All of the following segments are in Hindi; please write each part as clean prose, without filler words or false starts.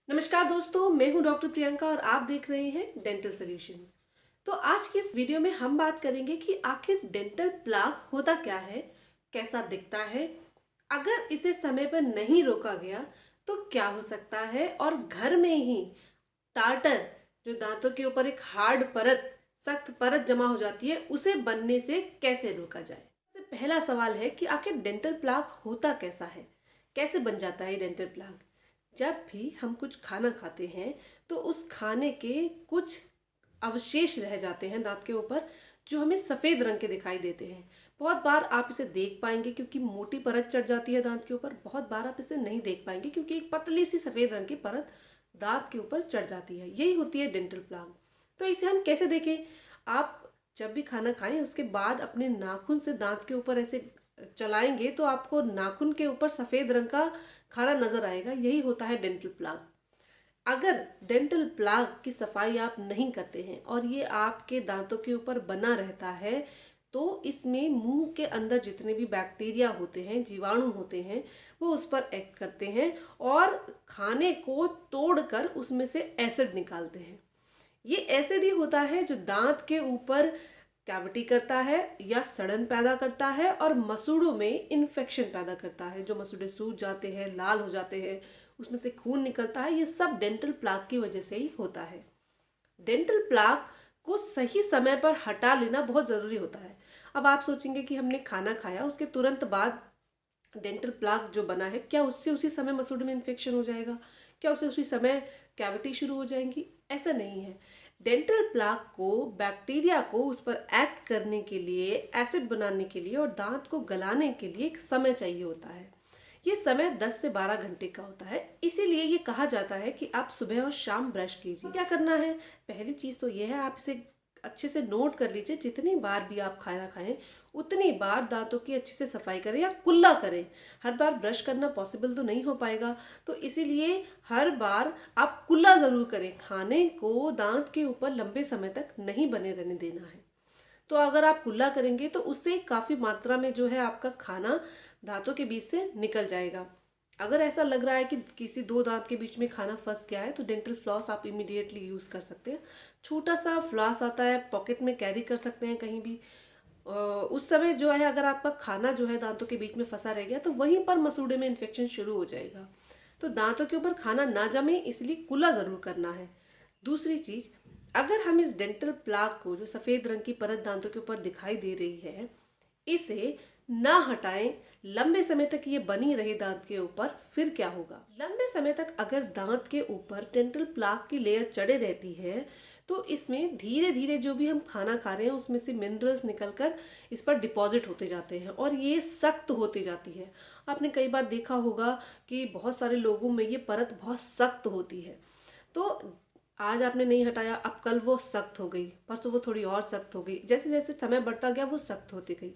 नमस्कार दोस्तों, मैं हूं डॉक्टर प्रियंका और आप देख रहे हैं डेंटल सॉल्यूशंस। तो आज की इस वीडियो में हम बात करेंगे कि आखिर डेंटल प्लाक होता क्या है, कैसा दिखता है, अगर इसे समय पर नहीं रोका गया तो क्या हो सकता है, और घर में ही टार्टर जो दांतों के ऊपर एक हार्ड परत, सख्त परत जमा हो जाती है, उसे बनने से कैसे रोका जाए। सबसे पहला सवाल है कि आखिर डेंटल प्लाक होता कैसा है, कैसे बन जाता है डेंटल प्लाक। जब भी हम कुछ खाना खाते हैं तो उस खाने के कुछ अवशेष रह जाते हैं दांत के ऊपर, जो हमें सफ़ेद रंग के दिखाई देते हैं। बहुत बार आप इसे देख पाएंगे क्योंकि मोटी परत चढ़ जाती है दांत के ऊपर, बहुत बार आप इसे नहीं देख पाएंगे क्योंकि एक पतली सी सफ़ेद रंग की परत दांत के ऊपर चढ़ जाती है। यही होती है डेंटल प्लाक। तो इसे हम कैसे देखें? आप जब भी खाना खाएं उसके बाद अपने नाखून से दांत के ऊपर ऐसे चलाएंगे तो आपको नाखून के ऊपर सफ़ेद रंग का खाना नजर आएगा। यही होता है डेंटल प्लाक। अगर डेंटल प्लाक की सफाई आप नहीं करते हैं और ये आपके दांतों के ऊपर बना रहता है तो इसमें मुंह के अंदर जितने भी बैक्टीरिया होते हैं, जीवाणु होते हैं, वो उस पर एक्ट करते हैं और खाने को तोड़कर उसमें से एसिड निकालते हैं। ये एसिड ही होता है जो दांत के ऊपर कैविटी करता है या सड़न पैदा करता है और मसूड़ों में इन्फेक्शन पैदा करता है। जो मसूड़े सूज जाते हैं, लाल हो जाते हैं, उसमें से खून निकलता है, ये सब डेंटल प्लाक की वजह से ही होता है। डेंटल प्लाक को सही समय पर हटा लेना बहुत ज़रूरी होता है। अब आप सोचेंगे कि हमने खाना खाया उसके तुरंत बाद डेंटल प्लाक जो बना है, क्या उससे उसी समय मसूड़े में इन्फेक्शन हो जाएगा? क्या उससे उसी समय कैविटी शुरू हो जाएंगी? ऐसा नहीं है। डेंटल प्लाक को, बैक्टीरिया को उस पर एक्ट करने के लिए, एसिड बनाने के लिए और दांत को गलाने के लिए एक समय चाहिए होता है। ये समय 10 से 12 घंटे का होता है। इसीलिए ये कहा जाता है कि आप सुबह और शाम ब्रश कीजिए। क्या करना है? पहली चीज़ तो ये है, आप इसे अच्छे से नोट कर लीजिए। जितनी बार भी आप खाना खाएं उतनी बार दांतों की अच्छे से सफाई करें या कुल्ला करें। हर बार ब्रश करना पॉसिबल तो नहीं हो पाएगा, तो इसीलिए हर बार आप कुल्ला ज़रूर करें। खाने को दांत के ऊपर लंबे समय तक नहीं बने रहने देना है। तो अगर आप कुल्ला करेंगे तो उससे काफ़ी मात्रा में जो है आपका खाना दांतों के बीच से निकल जाएगा। अगर ऐसा लग रहा है कि किसी दो दांत के बीच में खाना फंस गया है तो डेंटल फ्लॉस आप इमीडिएटली यूज़ कर सकते हैं। छोटा सा फ्लॉस आता है, पॉकेट में कैरी कर सकते हैं कहीं भी। उस समय जो है अगर आपका खाना जो है दांतों के बीच में फंसा रह गया तो वहीं पर मसूड़े में इन्फेक्शन शुरू हो जाएगा। तो दांतों के ऊपर खाना ना जमे, इसलिए कुल्ला ज़रूर करना है। दूसरी चीज़, अगर हम इस डेंटल प्लाक को, जो सफ़ेद रंग की परत दांतों के ऊपर दिखाई दे रही है, इसे ना हटाएं, लंबे समय तक ये बनी रहे दांत के ऊपर, फिर क्या होगा? लंबे समय तक अगर दांत के ऊपर डेंटल प्लाक की लेयर चढ़े रहती है तो इसमें धीरे धीरे जो भी हम खाना खा रहे हैं उसमें से मिनरल्स निकलकर इस पर डिपॉजिट होते जाते हैं और ये सख्त होती जाती है। आपने कई बार देखा होगा कि बहुत सारे लोगों में ये परत बहुत सख्त होती है। तो आज आपने नहीं हटाया, अब कल वो सख्त हो गई, परसों वो थोड़ी और सख्त हो गई, जैसे जैसे समय बढ़ता गया वो सख्त होती गई।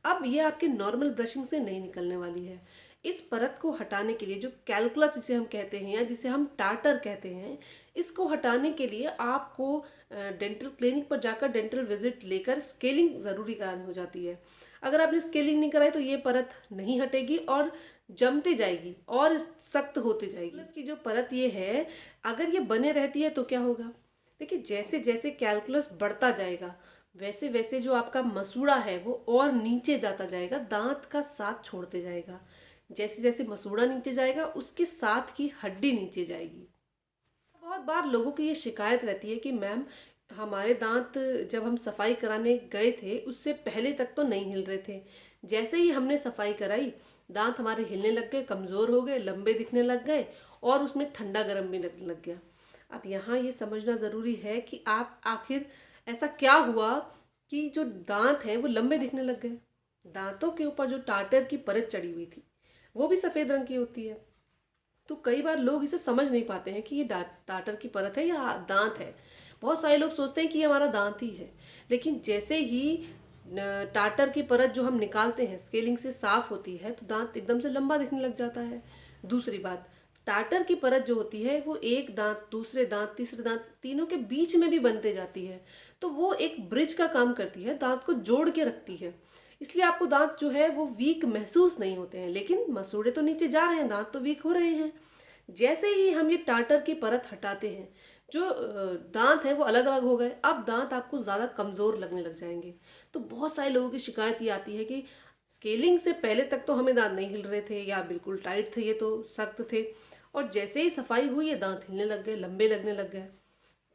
अब ये आपके नॉर्मल ब्रशिंग से नहीं निकलने वाली है। इस परत को हटाने के लिए, जो कैलकुलस जिसे हम कहते हैं या जिसे हम टार्टर कहते हैं, इसको हटाने के लिए आपको डेंटल क्लिनिक पर जाकर डेंटल विजिट लेकर स्केलिंग ज़रूरी करानी हो जाती है। अगर आपने स्केलिंग नहीं कराई तो ये परत नहीं हटेगी और जमते जाएगी और सख्त होती जाएगी। इसकी जो परत ये है, अगर ये बने रहती है तो क्या होगा? देखिए, जैसे जैसे कैलकुलस बढ़ता जाएगा वैसे वैसे जो आपका मसूड़ा है वो और नीचे जाता जाएगा, दांत का साथ छोड़ते जाएगा। जैसे जैसे मसूड़ा नीचे जाएगा उसके साथ की हड्डी नीचे जाएगी। बहुत बार लोगों की ये शिकायत रहती है कि मैम, हमारे दांत जब हम सफाई कराने गए थे उससे पहले तक तो नहीं हिल रहे थे, जैसे ही हमने सफाई कराई दांत हमारे हिलने लग गए, कमज़ोर हो गए, लंबे दिखने लग गए और उसमें ठंडा गर्म भी लगने लग गया। अब यहाँ ये समझना ज़रूरी है कि आप आखिर ऐसा क्या हुआ कि जो दांत हैं वो लंबे दिखने लग गए। दांतों के ऊपर जो टार्टर की परत चढ़ी हुई थी वो भी सफ़ेद रंग की होती है। तो कई बार लोग इसे समझ नहीं पाते हैं कि ये टार्टर की परत है या दांत है। बहुत सारे लोग सोचते हैं कि ये हमारा दांत ही है, लेकिन जैसे ही टार्टर की परत जो हम निकालते हैं स्केलिंग से साफ होती है तो दांत एकदम से लंबा दिखने लग जाता है। दूसरी बात, टार्टर की परत जो होती है वो एक दांत, दूसरे दांत, तीसरे दांत, तीनों के बीच में भी बनते जाती है। तो वो एक ब्रिज का काम करती है, दांत को जोड़ के रखती है। इसलिए आपको दांत जो है वो वीक महसूस नहीं होते हैं, लेकिन मसूड़े तो नीचे जा रहे हैं, दांत तो वीक हो रहे हैं। जैसे ही हम ये टाटर की परत हटाते हैं, जो दांत हैं वो अलग अलग हो गए। अब दांत आपको ज़्यादा कमज़ोर लगने लग जाएंगे। तो बहुत सारे लोगों की शिकायत ये आती है कि स्केलिंग से पहले तक तो हमें दांत नहीं हिल रहे थे या बिल्कुल टाइट थे, ये तो सख्त थे, और जैसे ही सफाई हुई ये दांत हिलने लग गए, लंबे लगने लग गए।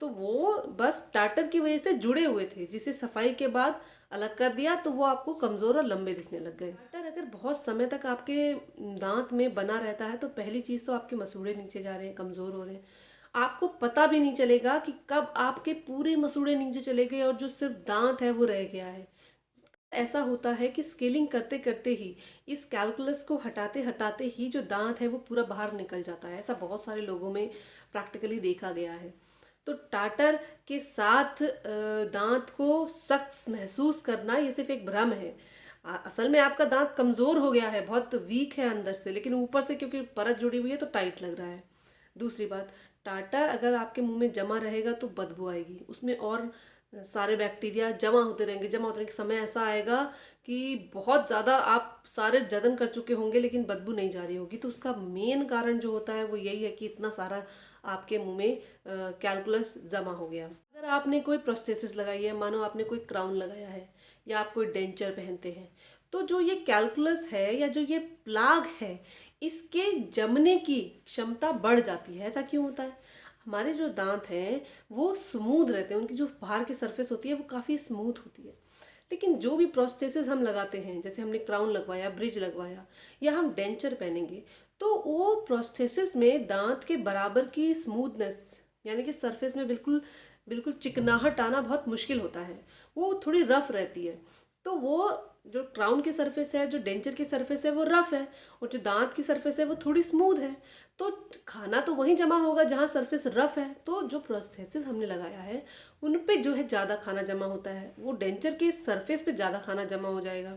तो वो बस टाटर की वजह से जुड़े हुए थे, जिसे सफाई के बाद अलग कर दिया तो वो आपको कमज़ोर और लंबे दिखने लग गए। टाटर अगर बहुत समय तक आपके दांत में बना रहता है तो पहली चीज़ तो आपके मसूड़े नीचे जा रहे हैं, कमज़ोर हो रहे हैं। आपको पता भी नहीं चलेगा कि कब आपके पूरे मसूड़े नीचे चले गए और जो सिर्फ दांत है वो रह गया है। ऐसा होता है कि स्केलिंग करते करते ही, इस कैलकुलस को हटाते हटाते ही जो दांत है वो पूरा बाहर निकल जाता है। ऐसा बहुत सारे लोगों में प्रैक्टिकली देखा गया है। तो टाटर के साथ दांत को सख्त महसूस करना ये सिर्फ एक भ्रम है। असल में आपका दांत कमज़ोर हो गया है, बहुत वीक है अंदर से, लेकिन ऊपर से क्योंकि परत जुड़ी हुई है तो टाइट लग रहा है। दूसरी बात, टाटर अगर आपके मुंह में जमा रहेगा तो बदबू आएगी, उसमें और सारे बैक्टीरिया जमा होते रहेंगे। जमा होने के समय ऐसा आएगा कि बहुत ज़्यादा आप सारे जतन कर चुके होंगे लेकिन बदबू नहीं जा रही होगी। तो उसका मेन कारण जो होता है वो यही है कि इतना सारा आपके मुंह में कैलकुलस जमा हो गया। अगर आपने कोई प्रोस्थेसिस लगाई है, मानो आपने कोई क्राउन लगाया है या आप कोई डेंचर पहनते हैं, तो जो ये कैलकुलस है या जो ये प्लाग है, इसके जमने की क्षमता बढ़ जाती है। ऐसा क्यों होता है? हमारे जो दांत हैं वो स्मूथ रहते हैं, उनकी जो बाहर की सरफेस होती है वो काफ़ी स्मूथ होती है। लेकिन जो भी प्रोस्थेसिस हम लगाते हैं, जैसे हमने क्राउन लगवाया, ब्रिज लगवाया या हम डेंचर पहनेंगे, तो वो प्रोस्थेसिस में दांत के बराबर की स्मूथनेस, यानी कि सरफेस में बिल्कुल बिल्कुल चिकनाहट आना बहुत मुश्किल होता है। वो थोड़ी रफ रहती है। तो वो जो क्राउन की सरफेस है, जो डेंचर की सरफेस है वो रफ है, और जो दांत की सरफेस है वो थोड़ी स्मूथ है। तो खाना तो वहीं जमा होगा जहाँ सरफेस रफ है। तो जो प्रोस्थेसिस हमने लगाया है उन पे जो है ज़्यादा खाना जमा होता है, वो डेंचर के सरफेस पे ज़्यादा खाना जमा हो जाएगा।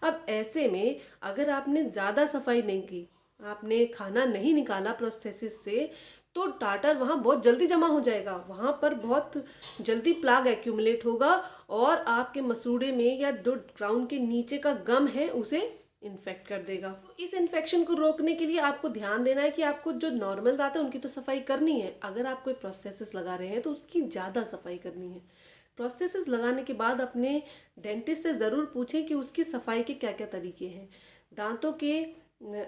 अब ऐसे में अगर आपने ज़्यादा सफाई नहीं की, आपने खाना नहीं निकाला प्रोस्थेसिस से, तो टाटर वहाँ बहुत जल्दी जमा हो जाएगा, वहाँ पर बहुत जल्दी प्लाग एक्यूमुलेट होगा और आपके मसूड़े में या जो क्राउन के नीचे का गम है उसे इन्फेक्ट कर देगा। तो इस इन्फेक्शन को रोकने के लिए आपको ध्यान देना है कि आपको जो नॉर्मल दांत है उनकी तो सफाई करनी है। अगर आप कोई प्रोस्थेसिस लगा रहे हैं तो उसकी ज़्यादा सफाई करनी है। प्रोस्थेसिस लगाने के बाद अपने डेंटिस्ट से ज़रूर पूछें कि उसकी सफाई के क्या क्या तरीके हैं। दांतों के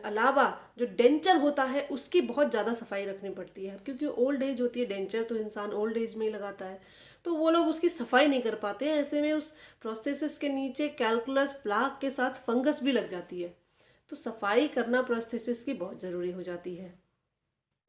अलावा जो डेंचर होता है उसकी बहुत ज़्यादा सफाई रखनी पड़ती है, क्योंकि ओल्ड एज होती है। डेंचर तो इंसान ओल्ड एज में ही लगाता है, तो वो लोग उसकी सफाई नहीं कर पाते हैं। ऐसे में उस प्रोस्थेसिस के नीचे कैलकुलस प्लाक के साथ फंगस भी लग जाती है। तो सफाई करना प्रोस्थेसिस की बहुत ज़रूरी हो जाती है।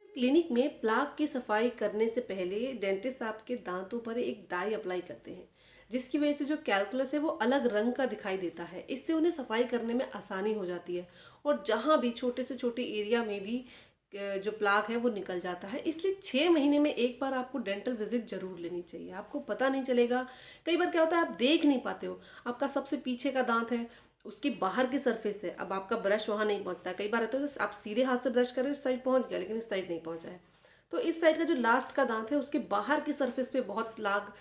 क्लिनिक में प्लाक की सफाई करने से पहले डेंटिस्ट आपके दांतों पर एक डाई अप्लाई करते हैं, जिसकी वजह से जो कैलकुलस है वो अलग रंग का दिखाई देता है। इससे उन्हें सफाई करने में आसानी हो जाती है, और जहाँ भी छोटे से छोटे एरिया में भी जो प्लाक है वो निकल जाता है। इसलिए 6 महीने में एक बार आपको डेंटल विजिट जरूर लेनी चाहिए। आपको पता नहीं चलेगा, कई बार क्या होता है आप देख नहीं पाते हो, आपका सबसे पीछे का दांत है, उसकी बाहर की सरफेस है, अब आपका ब्रश वहाँ नहीं पहुँचता। कई बार रहता है तो आप सीधे हाथ से ब्रश करें, उस साइड पहुँच गया लेकिन इस साइड नहीं पहुँचा है। तो इस साइड का जो लास्ट का दांत है उसके बाहर की सरफेस पे बहुत प्लाग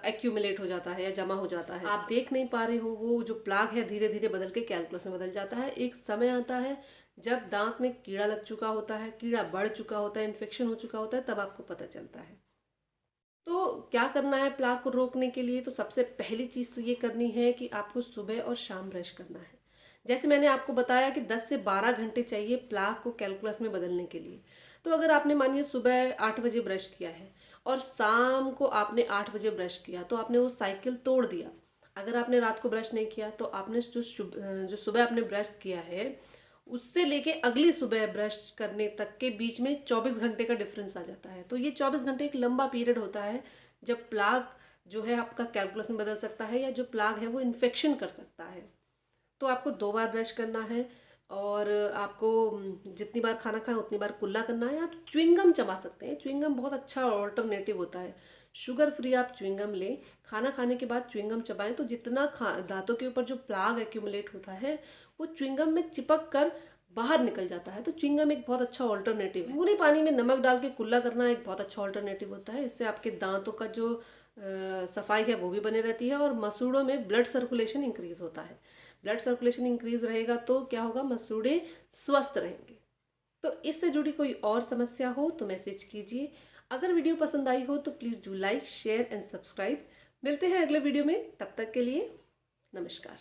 एक्यूमुलेट हो जाता है या जमा हो जाता है। आप देख नहीं पा रहे हो, वो जो प्लाग है धीरे धीरे बदल के कैलकुलस में बदल जाता है। एक समय आता है जब दांत में कीड़ा लग चुका होता है, कीड़ा बढ़ चुका होता है, इन्फेक्शन हो चुका होता है, तब आपको पता चलता है। तो क्या करना है प्लाक को रोकने के लिए? तो सबसे पहली चीज़ तो ये करनी है कि आपको सुबह और शाम ब्रश करना है। जैसे मैंने आपको बताया कि 10 से 12 घंटे चाहिए प्लाक को कैलकुलस में बदलने के लिए। तो अगर आपने मानिए सुबह 8 बजे ब्रश किया है और शाम को आपने 8 बजे ब्रश किया, तो आपने वो साइकिल तोड़ दिया। अगर आपने रात को ब्रश नहीं किया तो आपने जो सुबह आपने ब्रश किया है उससे लेके अगली सुबह ब्रश करने तक के बीच में 24 घंटे का डिफरेंस आ जाता है। तो ये 24 घंटे एक लंबा पीरियड होता है जब प्लाग जो है आपका कैलकुलस में बदल सकता है, या जो प्लाग है वो इन्फेक्शन कर सकता है। तो आपको 2 बार ब्रश करना है, और आपको जितनी बार खाना खाएं उतनी बार कुल्ला करना है। आप च्युइंगम चबा सकते हैं, च्युइंगम बहुत अच्छा ऑल्टरनेटिव होता है। शुगर फ्री आप च्युइंगम लें, खाना खाने के बाद च्युइंगम चबाएं, तो जितना दांतों के ऊपर जो प्लाग एक्यूमुलेट होता है वो च्युइंगम में चिपक कर बाहर निकल जाता है। तो च्युइंगम एक बहुत अच्छा ऑल्टरनेटिव है। गुनगुने पानी में नमक डाल के कुल्ला करना एक बहुत अच्छा ऑल्टरनेटिव होता है। इससे आपके दांतों का जो सफाई है वो भी बनी रहती है, और मसूड़ों में ब्लड सर्कुलेशन इंक्रीज होता है। ब्लड सर्कुलेशन इंक्रीज रहेगा तो क्या होगा, मसूड़े स्वस्थ रहेंगे। तो इससे जुड़ी कोई और समस्या हो तो मैसेज कीजिए। अगर वीडियो पसंद आई हो तो please do like, share and subscribe. मिलते हैं अगले वीडियो में, तब तक के लिए नमस्कार।